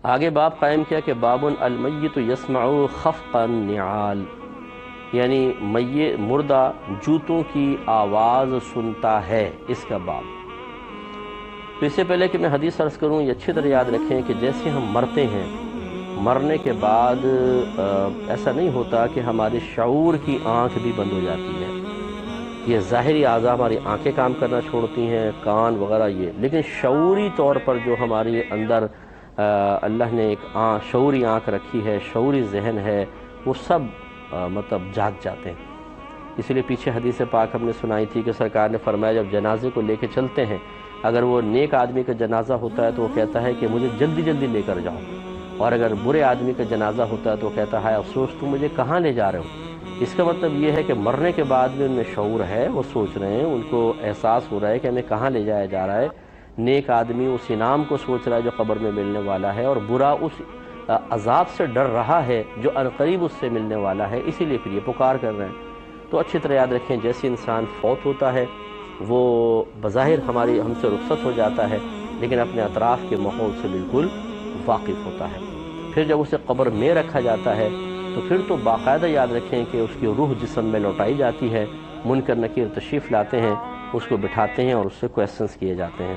آگے باب قائم کیا کہ باب المیت یسمع خفق النعال، یعنی مردہ جوتوں کی آواز سنتا ہے، اس کا باب۔ تو اس سے پہلے کہ میں حدیث عرض کروں، یہ اچھی طرح یاد رکھیں کہ جیسے ہم مرتے ہیں، مرنے کے بعد ایسا نہیں ہوتا کہ ہمارے شعور کی آنکھ بھی بند ہو جاتی ہے۔ یہ ظاہری اعضاء ہماری آنکھیں کام کرنا چھوڑتی ہیں، کان وغیرہ یہ، لیکن شعوری طور پر جو ہمارے اندر اللہ نے ایک شعوری آنکھ رکھی ہے، شعوری ذہن ہے، وہ سب مطلب جاگ جاتے ہیں۔ اس لیے پیچھے حدیث پاک ہم نے سنائی تھی کہ سرکار نے فرمایا جب جنازے کو لے کے چلتے ہیں، اگر وہ نیک آدمی کا جنازہ ہوتا ہے تو وہ کہتا ہے کہ مجھے جلدی جلدی لے کر جاؤ، اور اگر برے آدمی کا جنازہ ہوتا ہے تو وہ کہتا ہے افسوس تم مجھے کہاں لے جا رہے ہو۔ اس کا مطلب یہ ہے کہ مرنے کے بعد بھی ان میں شعور ہے، وہ سوچ رہے ہیں، ان کو احساس ہو رہا ہے کہ ہمیں کہاں لے جایا جا رہا ہے۔ نیک آدمی اس انعام کو سوچ رہا ہے جو قبر میں ملنے والا ہے، اور برا اس عذاب سے ڈر رہا ہے جو عنقریب اس سے ملنے والا ہے، اسی لیے پھر یہ پکار کر رہے ہیں۔ تو اچھی طرح یاد رکھیں، جیسے انسان فوت ہوتا ہے وہ بظاہر ہم سے رخصت ہو جاتا ہے، لیکن اپنے اطراف کے ماحول سے بالکل واقف ہوتا ہے۔ پھر جب اسے قبر میں رکھا جاتا ہے تو پھر تو باقاعدہ یاد رکھیں کہ اس کی روح جسم میں لوٹائی جاتی ہے، منکر نکیر تشریف لاتے ہیں، اس کو بٹھاتے ہیں اور اس سے کویسچنز کیے جاتے ہیں۔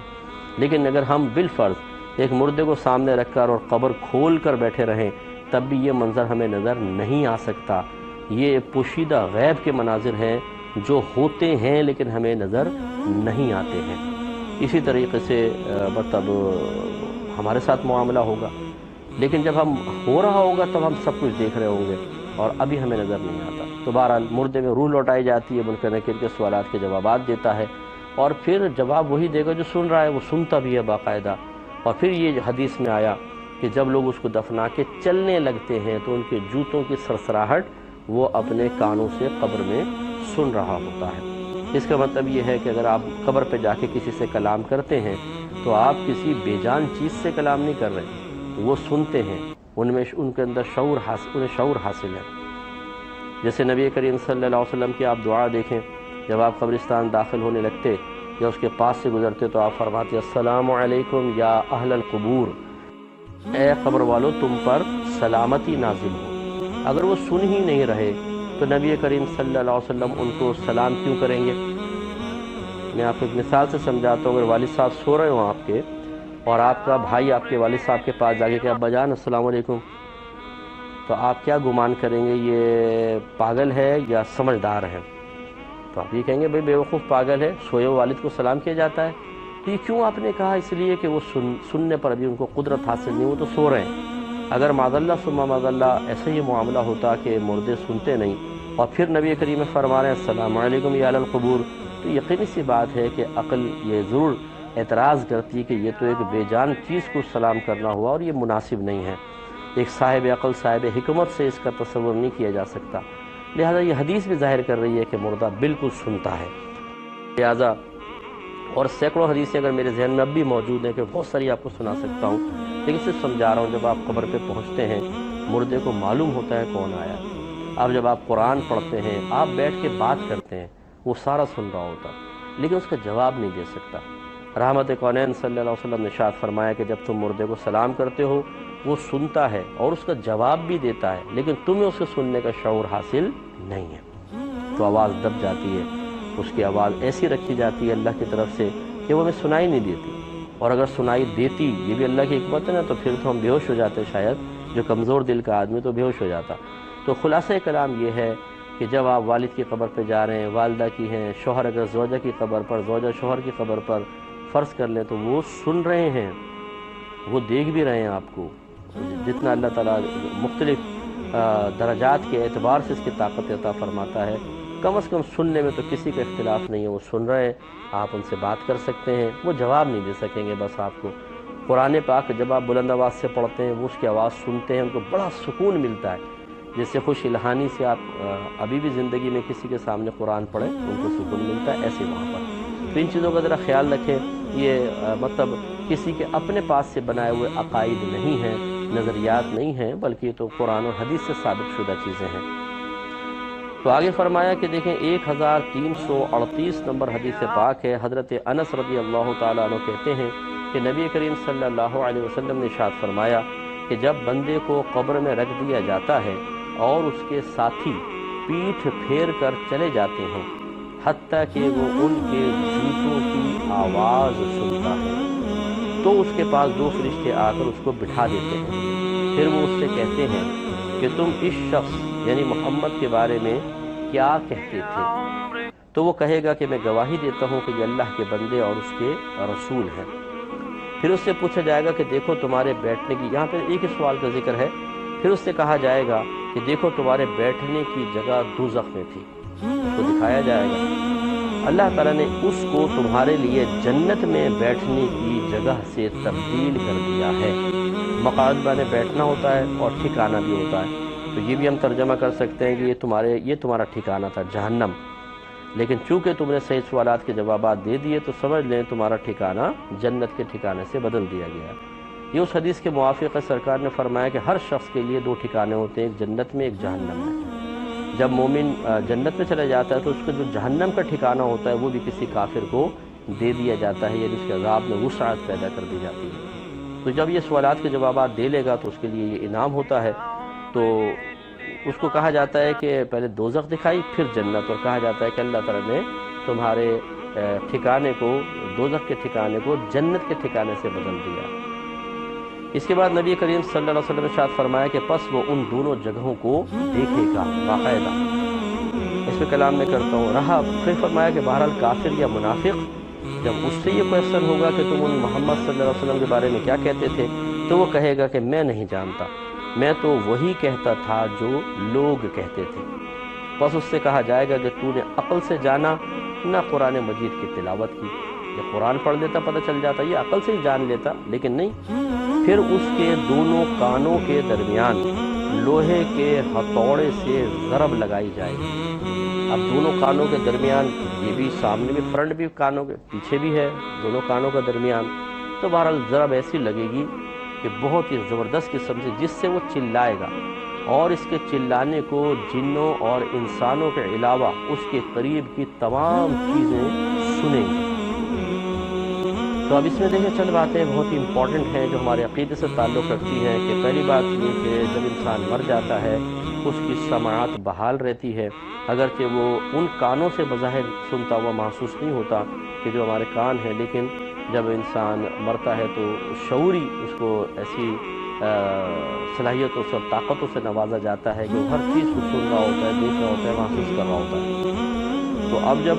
لیکن اگر ہم بالفرض ایک مردے کو سامنے رکھ کر اور قبر کھول کر بیٹھے رہیں، تب بھی یہ منظر ہمیں نظر نہیں آ سکتا۔ یہ پوشیدہ غیب کے مناظر ہیں جو ہوتے ہیں لیکن ہمیں نظر نہیں آتے ہیں۔ اسی طریقے سے مطلب ہمارے ساتھ معاملہ ہوگا، لیکن جب ہم ہو رہا ہوگا تب ہم سب کچھ دیکھ رہے ہوں گے اور ابھی ہمیں نظر نہیں آتا۔ تو بہرحال مردے میں روح لوٹائی جاتی ہے، منکر نکیر کے سوالات کے جوابات دیتا ہے، اور پھر جواب وہی دے گا جو سن رہا ہے، وہ سنتا بھی ہے باقاعدہ۔ اور پھر یہ حدیث میں آیا کہ جب لوگ اس کو دفنا کے چلنے لگتے ہیں تو ان کے جوتوں کی سرسراہٹ وہ اپنے کانوں سے قبر میں سن رہا ہوتا ہے۔ اس کا مطلب یہ ہے کہ اگر آپ قبر پہ جا کے کسی سے کلام کرتے ہیں تو آپ کسی بے جان چیز سے کلام نہیں کر رہے، وہ سنتے ہیں، ان کے اندر انہیں شعور حاصل ہے۔ جیسے نبی کریم صلی اللہ علیہ وسلم کی آپ دعا دیکھیں، جب آپ قبرستان داخل ہونے لگتے یا اس کے پاس سے گزرتے تو آپ فرماتے السلام علیکم یا اہل القبور، اے قبر والو تم پر سلامتی نازل ہو۔ اگر وہ سن ہی نہیں رہے تو نبی کریم صلی اللہ علیہ وسلم ان کو سلام کیوں کریں گے؟ میں آپ کو ایک مثال سے سمجھاتا ہوں۔ اگر والد صاحب سو رہے ہوں آپ کے، اور آپ کا بھائی آپ کے والد صاحب کے پاس جا کے کہ ابا جان السلام علیکم، تو آپ کیا گمان کریں گے، یہ پاگل ہے یا سمجھدار ہے؟ تو آپ یہ کہیں گے بھئی بیوقوف پاگل ہے، سوئے والد کو سلام کیا جاتا ہے۔ تو یہ کیوں آپ نے کہا؟ اس لیے کہ وہ سننے پر ابھی ان کو قدرت حاصل نہیں، وہ تو سو رہے ہیں۔ اگر معاذ اللہ ثم معاذ اللہ ایسا ہی معاملہ ہوتا کہ مردے سنتے نہیں اور پھر نبی کریم فرما رہے ہیں السلام علیکم یا اہل القبور، تو یقینی سی بات ہے کہ عقل یہ ضرور اعتراض کرتی کہ یہ تو ایک بے جان چیز کو سلام کرنا ہوا اور یہ مناسب نہیں ہے۔ ایک صاحب عقل، صاحب حکمت سے اس کا تصور نہیں کیا جا سکتا۔ لہذا یہ حدیث بھی ظاہر کر رہی ہے کہ مردہ بالکل سنتا ہے۔ لہذا اور سینکڑوں حدیثیں اگر میرے ذہن میں اب بھی موجود ہیں کہ بہت ساری آپ کو سنا سکتا ہوں، لیکن صرف سمجھا رہا ہوں۔ جب آپ قبر پہ پہنچتے ہیں، مردے کو معلوم ہوتا ہے کون آیا۔ اب جب آپ قرآن پڑھتے ہیں، آپ بیٹھ کے بات کرتے ہیں، وہ سارا سن رہا ہوتا لیکن اس کا جواب نہیں دے سکتا۔ رحمت کونین صلی اللہ علیہ وسلم نے ارشاد فرمایا کہ جب تم مردے کو سلام کرتے ہو وہ سنتا ہے اور اس کا جواب بھی دیتا ہے، لیکن تمہیں اس کے سننے کا شعور حاصل نہیں ہے۔ تو آواز دب جاتی ہے، اس کی آواز ایسی رکھی جاتی ہے اللہ کی طرف سے کہ وہ ہمیں سنائی نہیں دیتی، اور اگر سنائی دیتی، یہ بھی اللہ کی حکمت ہے نا، تو پھر تو ہم بے ہوش ہو جاتے، شاید جو کمزور دل کا آدمی تو بے ہوش ہو جاتا۔ تو خلاصہ کلام یہ ہے کہ جب آپ والد کی قبر پہ جا رہے ہیں، والدہ کی ہیں، شوہر اگر زوجہ کی قبر پر، زوجہ شوہر کی قبر پر، فرض کر لیں تو وہ سن رہے ہیں، وہ دیکھ بھی رہے ہیں آپ کو۔ جتنا اللہ تعالیٰ مختلف درجات کے اعتبار سے اس کی طاقت عطا فرماتا ہے، کم از کم سننے میں تو کسی کا اختلاف نہیں ہے، وہ سن رہے ہیں، آپ ان سے بات کر سکتے ہیں، وہ جواب نہیں دے سکیں گے بس آپ کو۔ قرآن پاک جب آپ بلند آواز سے پڑھتے ہیں، وہ اس کی آواز سنتے ہیں، ان کو بڑا سکون ملتا ہے۔ جیسے خوش الہانی سے آپ ابھی بھی زندگی میں کسی کے سامنے قرآن پڑھیں، ان کو سکون ملتا ہے، ایسے وہاں پر۔ تو ان چیزوں کا ذرا خیال رکھیں، یہ مطلب کسی کے اپنے پاس سے بنائے ہوئے عقائد نہیں ہیں، نظریات نہیں ہیں، بلکہ یہ تو قرآن اور حدیث سے ثابت شدہ چیزیں ہیں۔ تو آگے فرمایا کہ دیکھیں 1338 نمبر حدیث پاک ہے، حضرت انس رضی اللہ تعالیٰ عنہ کہتے ہیں کہ نبی کریم صلی اللہ علیہ وسلم نے ارشاد فرمایا کہ جب بندے کو قبر میں رکھ دیا جاتا ہے اور اس کے ساتھی پیٹھ پھیر کر چلے جاتے ہیں حتیٰ کہ وہ ان کے جوتوں کی آواز سنتا ہے، تو اس کے پاس دو فرشتے آ کر اس کو بٹھا دیتے ہیں۔ پھر وہ اس سے کہتے ہیں کہ تم اس شخص یعنی محمد کے بارے میں کیا کہتے تھے؟ تو وہ کہے گا کہ میں گواہی دیتا ہوں کہ یہ اللہ کے بندے اور اس کے رسول ہیں۔ پھر اس سے پوچھا جائے گا کہ دیکھو تمہارے بیٹھنے کی، یہاں پہ ایک ہی سوال کا ذکر ہے، پھر اس سے کہا جائے گا کہ دیکھو تمہارے بیٹھنے کی جگہ دوزخ میں تھی، اس کو دکھایا جائے گا۔ اللہ تعالیٰ نے اس کو تمہارے لیے جنت میں بیٹھنے کی جگہ سے تبدیل کر دیا ہے۔ مقعد معنی بیٹھنا ہوتا ہے اور ٹھکانہ بھی ہوتا ہے، تو یہ بھی ہم ترجمہ کر سکتے ہیں کہ یہ تمہارا ٹھکانہ تھا جہنم، لیکن چونکہ تم نے صحیح سوالات کے جوابات دے دیے تو سمجھ لیں تمہارا ٹھکانہ جنت کے ٹھکانے سے بدل دیا گیا۔ یہ اس حدیث کے موافق ہے، سرکار نے فرمایا کہ ہر شخص کے لیے دو ٹھکانے ہوتے ہیں، ایک جنت میں ایک جہنم میں۔ جب مومن جنت میں چلا جاتا ہے تو اس کا جو جہنم کا ٹھکانہ ہوتا ہے وہ بھی کسی کافر کو دے دیا جاتا ہے، یعنی اس کے عذاب میں وسعت پیدا کر دی جاتی ہے۔ تو جب یہ سوالات کے جوابات دے لے گا تو اس کے لیے یہ انعام ہوتا ہے، تو اس کو کہا جاتا ہے کہ پہلے دوزخ دکھائی پھر جنت، اور کہا جاتا ہے کہ اللہ تعالیٰ نے تمہارے ٹھکانے کو، دوزخ کے ٹھکانے کو جنت کے ٹھکانے سے بدل دیا۔ اس کے بعد نبی کریم صلی اللہ علیہ وسلم نے ارشاد فرمایا کہ پس وہ ان دونوں جگہوں کو دیکھے گا باقاعدہ۔ اس پہ کلام میں کرتا ہوں رہا، پھر فرمایا کہ بہرحال کافر یا منافق جب اس سے یہ کویسچن ہوگا کہ تم ان محمد صلی اللہ علیہ وسلم کے بارے میں کیا کہتے تھے، تو وہ کہے گا کہ میں نہیں جانتا، میں تو وہی کہتا تھا جو لوگ کہتے تھے۔ بس اس سے کہا جائے گا کہ تو نے عقل سے جانا نہ قرآن مجید کی تلاوت کی، یہ قرآن پڑھ لیتا پتہ چل جاتا، یہ عقل سے ہی جان لیتا، لیکن نہیں۔ پھر اس کے دونوں کانوں کے درمیان لوہے کے ہتھوڑے سے ضرب لگائی جائے گی۔ اب دونوں کانوں کے درمیان، یہ بھی سامنے بھی، فرنٹ بھی کانوں کے پیچھے بھی ہے، دونوں کانوں کا درمیان، تو بہرحال ضرب ایسی لگے گی کہ بہت ہی زبردست قسم سے، جس سے وہ چلائے گا، اور اس کے چلانے کو جنوں اور انسانوں کے علاوہ اس کے قریب کی تمام چیزیں سنیں گی۔ تو اب اس میں دیکھیں چند باتیں بہت ہی امپورٹنٹ ہیں جو ہمارے عقیدے سے تعلق رکھتی ہیں کہ پہلی بات یہ کہ جب انسان مر جاتا ہے اس کی سماعت بحال رہتی ہے، اگرچہ وہ ان کانوں سے بظاہر سنتا ہوا محسوس نہیں ہوتا کہ جو ہمارے کان ہیں، لیکن جب انسان مرتا ہے تو شعوری اس کو ایسی صلاحیتوں سے اور طاقتوں سے نوازا جاتا ہے کہ وہ ہر چیز کو سن رہا ہوتا ہے، دیکھ رہا ہوتا ہے، محسوس کر رہا ہوتا ہے۔ تو اب جب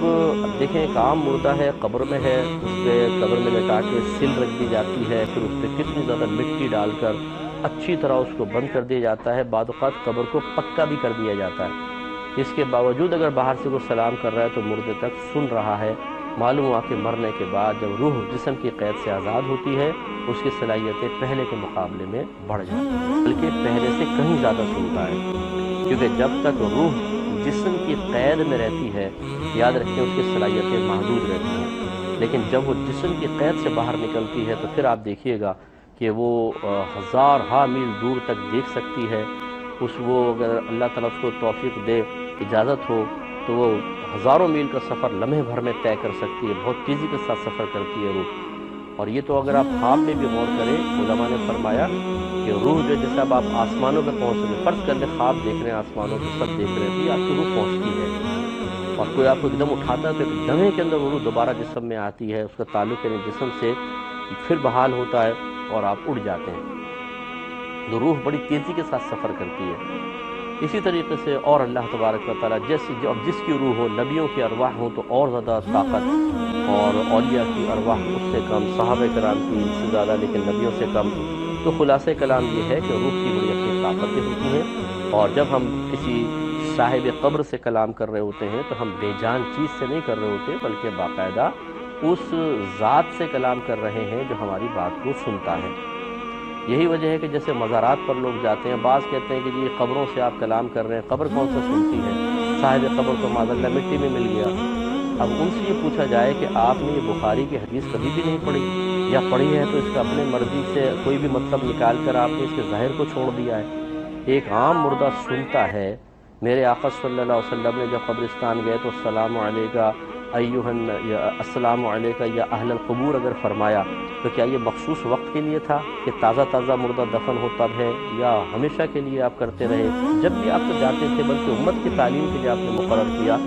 دیکھیں ایک عام مردہ ہے، قبر میں ہے، اس پہ قبر میں لٹا کے سل رکھ دی جاتی ہے، پھر اس پہ کتنی زیادہ مٹی ڈال کر اچھی طرح اس کو بند کر دیا جاتا ہے، بعض اوقات قبر کو پکا بھی کر دیا جاتا ہے۔ اس کے باوجود اگر باہر سے کوئی سلام کر رہا ہے تو مردے تک سن رہا ہے۔ معلوم ہوا کہ مرنے کے بعد جب روح جسم کی قید سے آزاد ہوتی ہے اس کی صلاحیتیں پہلے کے مقابلے میں بڑھ جاتی ہیں، بلکہ پہلے سے کہیں زیادہ سنتا ہے، کیونکہ جب تک روح جسم کی قید میں رہتی ہے، یاد رکھیں اس کی صلاحیتیں محدود رہتی ہیں، لیکن جب وہ جسم کی قید سے باہر نکلتی ہے تو پھر آپ دیکھیے گا کہ وہ ہزارہا میل دور تک دیکھ سکتی ہے۔ وہ اگر اللہ تعالیٰ اس کو توفیق دے، اجازت ہو، تو وہ ہزاروں میل کا سفر لمحے بھر میں طے کر سکتی ہے، بہت تیزی کے ساتھ سفر کرتی ہے روح۔ اور یہ تو اگر آپ خواب میں بھی غور کریں، علماء نے فرمایا کہ روح جو جیسے اب آپ آسمانوں پہ پہنچ رہے ہیں، فرض کر لیں خواب دیکھ رہے ہیں، آسمانوں پہ سب دیکھ رہے ہیں، تو یہ آپ کی روح پہنچتی ہے، اور کوئی آپ کو ایک دم اٹھاتا ہے تو ایک دمے کے اندر وہ روح دوبارہ جسم میں آتی ہے، اس کا تعلق یعنی جسم سے پھر بحال ہوتا ہے اور آپ اڑ جاتے ہیں۔ تو روح بڑی تیزی کے ساتھ سفر کرتی ہے۔ اسی طریقے سے اور اللہ تبارک و تعالیٰ جس کی روح ہو، نبیوں کی ارواح ہوں تو اور زیادہ طاقت، اور اولیاء کی ارواح اس سے کم، صحابہ کرام کی اس سے زیادہ، لیکن نبیوں سے کم۔ تو خلاصہ کلام یہ ہے کہ روح کی بڑی اپنی طاقتیں ہوتی ہیں، اور جب ہم کسی صاحب قبر سے کلام کر رہے ہوتے ہیں تو ہم بے جان چیز سے نہیں کر رہے ہوتے، بلکہ باقاعدہ اس ذات سے کلام کر رہے ہیں جو ہماری بات کو سنتا ہے۔ یہی وجہ ہے کہ جیسے مزارات پر لوگ جاتے ہیں، بعض کہتے ہیں کہ جی قبروں سے آپ کلام کر رہے ہیں، قبر کون سا سنتی ہے، صاحب قبر تو معاذ اللہ مٹی میں مل گیا۔ اب ان سے یہ پوچھا جائے کہ آپ نے یہ بخاری کی حدیث کبھی بھی نہیں پڑھی، یا پڑھی ہے تو اس کا اپنے مرضی سے کوئی بھی مطلب نکال کر آپ نے اس کے ظاہر کو چھوڑ دیا ہے۔ ایک عام مردہ سنتا ہے۔ میرے آقا صلی اللہ علیہ وسلم نے جب قبرستان گئے تو السلام علیکہ السلام علیکم یا اہل القبور اگر فرمایا تو کیا یہ مخصوص وقت کے لیے تھا کہ تازہ تازہ مردہ دفن ہو تب ہے، یا ہمیشہ کے لیے آپ کرتے رہے؟ جب بھی آپ تو جاتے تھے، بلکہ امت کی تعلیم کے لیے آپ نے مقرر کیا،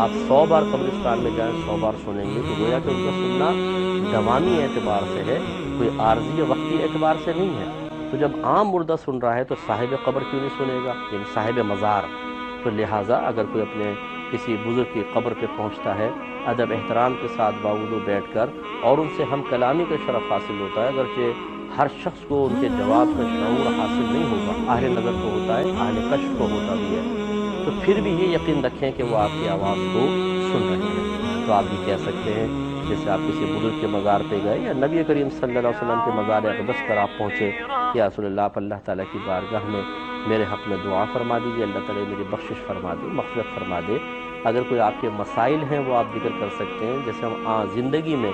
آپ 100 بار قبرستان میں جائیں 100 بار سنیں گے، تو گویا کہ ان کا سننا دوامی اعتبار سے ہے، کوئی عارضی یا وقتی اعتبار سے نہیں ہے۔ تو جب عام مردہ سن رہا ہے تو صاحب قبر کیوں نہیں سنے گا، یعنی صاحب مزار؟ تو لہٰذا اگر کوئی اپنے کسی بزرگ کی قبر پہ پہنچتا ہے، ادب احترام کے ساتھ باوضو بیٹھ کر، اور ان سے ہم کلامی کا شرف حاصل ہوتا ہے، اگرچہ ہر شخص کو ان کے جواب کا شعور حاصل نہیں ہوگا، اہل نظر کو ہوتا ہے، اہل کشف کو ہوتا بھی ہے، تو پھر بھی یہ یقین رکھیں کہ وہ آپ کی آواز کو سن رہے ہیں۔ تو آپ یہ کہہ سکتے ہیں جیسے آپ کسی بزرگ کے مزار پہ گئے یا نبی کریم صلی اللہ علیہ وسلم کے مزار اقدس پر آپ پہنچے، یا رسول اللہ آپ اللہ تعالیٰ کی بارگاہ میں میرے حق میں دعا فرما دیجیے، اللہ تعالیٰ میری بخشش فرما دے، مغفرت فرما دے۔ اگر کوئی آپ کے مسائل ہیں وہ آپ ذکر کر سکتے ہیں، جیسے ہم زندگی میں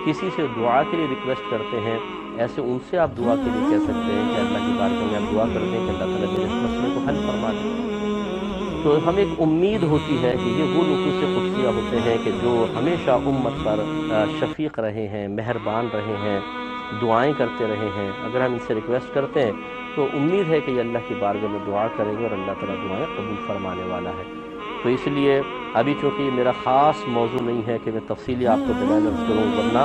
کسی سے دعا کے لیے ریکویسٹ کرتے ہیں، ایسے ان سے آپ دعا کے لیے کہہ سکتے ہیں کہ اللہ کی بارگاہ میں آپ دعا کر دیں کہ اللہ تعالیٰ میرے اس مسئلے کو حل فرما دے۔ تو ہمیں ایک امید ہوتی ہے کہ یہ وہ نفوس قدسیہ ہوتے ہیں کہ جو ہمیشہ امت پر شفیق رہے ہیں، مہربان رہے ہیں، دعائیں کرتے رہے ہیں۔ اگر ہم ان سے ریکویسٹ کرتے ہیں تو امید ہے کہ یہ اللہ کی بارگاہ میں دعا کریں گے اور اللہ تعالیٰ دعائیں قبول فرمانے والا ہے۔ تو اس لیے ابھی چونکہ یہ میرا خاص موضوع نہیں ہے کہ میں تفصیلی آپ کو دلائل عرض کروں، ورنہ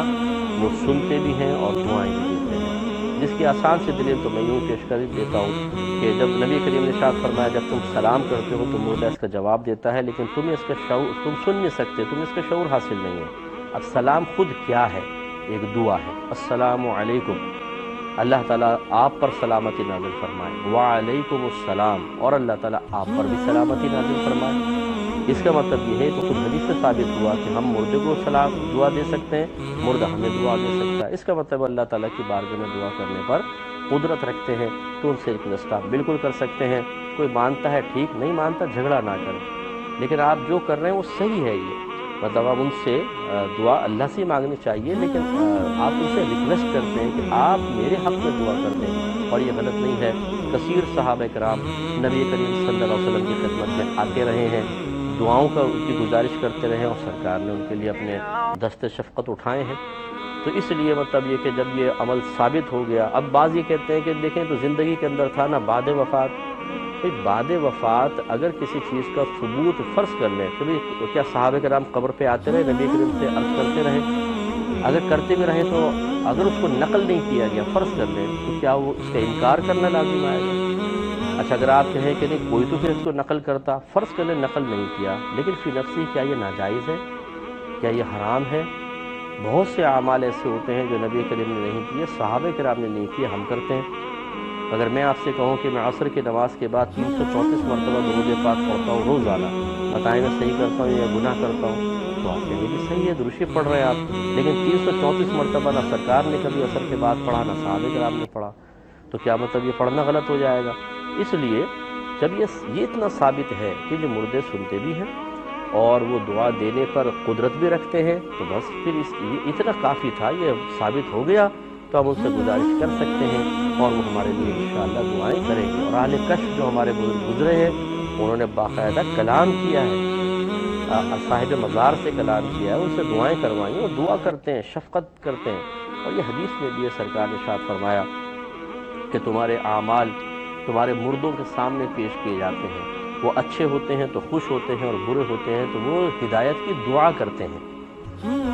وہ سنتے بھی ہیں اور دعائیں بھی دیتے ہیں، جس کی آسان سی دلیل تو میں یوں پیش کر دیتا ہوں کہ جب نبی کریم نے ارشاد فرمایا جب تم سلام کرتے ہو تو مردہ اس کا جواب دیتا ہے، لیکن تم اس کا شعور تم سن نہیں سکتے، تم اس کا شعور حاصل نہیں ہے۔ اب سلام خود کیا ہے؟ ایک دعا ہے، السلام علیکم، اللہ تعالیٰ آپ پر سلامتی نازل فرمائے، وعلیکم السلام، اور اللہ تعالیٰ آپ پر بھی سلامتی نازل فرمائے۔ اس کا مطلب یہ ہے تو خود حدیث سے ثابت ہوا کہ ہم مردے کو سلام دعا دے سکتے ہیں، مردہ ہمیں دعا دے سکتا ہے۔ اس کا مطلب اللہ تعالیٰ کی بارگاہ میں دعا کرنے پر قدرت رکھتے ہیں، تو ان سے ریکویسٹ آپ بالکل کر سکتے ہیں۔ کوئی مانتا ہے ٹھیک، نہیں مانتا جھگڑا نہ کریں، لیکن آپ جو کر رہے ہیں وہ صحیح ہے۔ یہ مطلب آپ ان سے دعا اللہ سے مانگنی چاہیے، لیکن آپ ان سے ریکویسٹ کرتے ہیں کہ آپ میرے حق میں دعا کر دیں، اور یہ غلط نہیں ہے۔ کثیر صحابہ کرام نبی کریم صلی اللہ علیہ وسلم کی خدمت میں آتے رہے ہیں، دعاؤں کا ان کی گزارش کرتے رہے، اور سرکار نے ان کے لیے اپنے دست شفقت اٹھائے ہیں۔ تو اس لیے مطلب یہ کہ جب یہ عمل ثابت ہو گیا، اب بعض یہ کہتے ہیں کہ دیکھیں تو زندگی کے اندر تھا نا بعد وفات، بعد وفات اگر کسی چیز کا ثبوت فرض کر لیں تو کیا صحابہ کرام قبر پہ آتے رہے، نبی کریم سے عرض کرتے رہے؟ اگر کرتے بھی رہے تو اگر اس کو نقل نہیں کیا گیا، فرض کر لیں، تو کیا وہ اس کا انکار کرنا لازم آئے گا؟ اچھا اگر آپ کہیں کہ نہیں کوئی تو پھر اس کو نقل کرتا، فرض کر لیں نقل نہیں کیا، لیکن فی نفسی کیا یہ ناجائز ہے؟ کیا یہ حرام ہے؟ بہت سے اعمال ایسے ہوتے ہیں جو نبی کریم نے نہیں کیے، صحابہ کرام نے نہیں کیے، ہم کرتے ہیں۔ اگر میں آپ سے کہوں کہ میں عصر کی نماز کے بعد 334 مرتبہ درود پاک پڑھتا ہوں روزانہ، بتائیں میں صحیح کرتا ہوں یا گناہ کرتا ہوں؟ تو آپ کہیں گے صحیح ہے، درود پڑھ رہے ہیں آپ، لیکن 334 مرتبہ نہ سرکار نے کبھی عصر کے بعد پڑھا، نہ صحابہ کرام نے پڑھا، تو کیا مطلب یہ پڑھنا غلط ہو جائے گا؟ اس لیے جب یہ اتنا ثابت ہے کہ جو مردے سنتے بھی ہیں اور وہ دعا دینے پر قدرت بھی رکھتے ہیں، تو بس پھر یہ اتنا کافی تھا، یہ ثابت ہو گیا تو ہم ان سے گزارش کر سکتے ہیں، اور وہ ہمارے لیے انشاءاللہ دعائیں کریں گے۔ اور اہل کشف جو ہمارے بزرگ گزرے ہیں انہوں نے باقاعدہ کلام کیا ہے، صاحب مزار سے کلام کیا ہے، ان سے دعائیں کروائیں، اور دعا کرتے ہیں، شفقت کرتے ہیں۔ اور یہ حدیث میں بھی سرکار نے ارشاد فرمایا کہ تمہارے اعمال تمہارے مردوں کے سامنے پیش کیے جاتے ہیں، وہ اچھے ہوتے ہیں تو خوش ہوتے ہیں، اور برے ہوتے ہیں تو وہ ہدایت کی دعا کرتے ہیں۔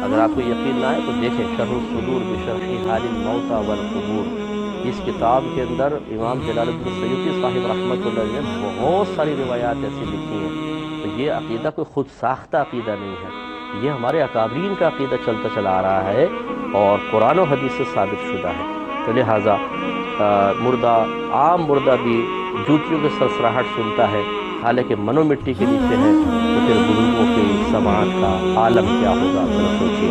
اگر آپ کو یقین نہ آئے تو دیکھیں شرح الصدور بشرح حال الموتى والقبور، اس کتاب کے اندر امام جلال الدین سیوطی صاحب رحمۃ اللہ علیہ نے بہت ساری روایات ایسی لکھی ہیں۔ تو یہ عقیدہ کوئی خود ساختہ عقیدہ نہیں ہے، یہ ہمارے اکابرین کا عقیدہ چلتا چلا آ رہا ہے اور قرآن و حدیث سے ثابت شدہ ہے۔ تو لہٰذا مردہ عام مردہ بھی جوتیوں کے سرسراہٹ سنتا ہے، حالانکہ منو مٹی کے نیچے ہے، تو پھر بزرگوں کی سماعت کا عالم کیا ہوگا، ذرا سوچیے۔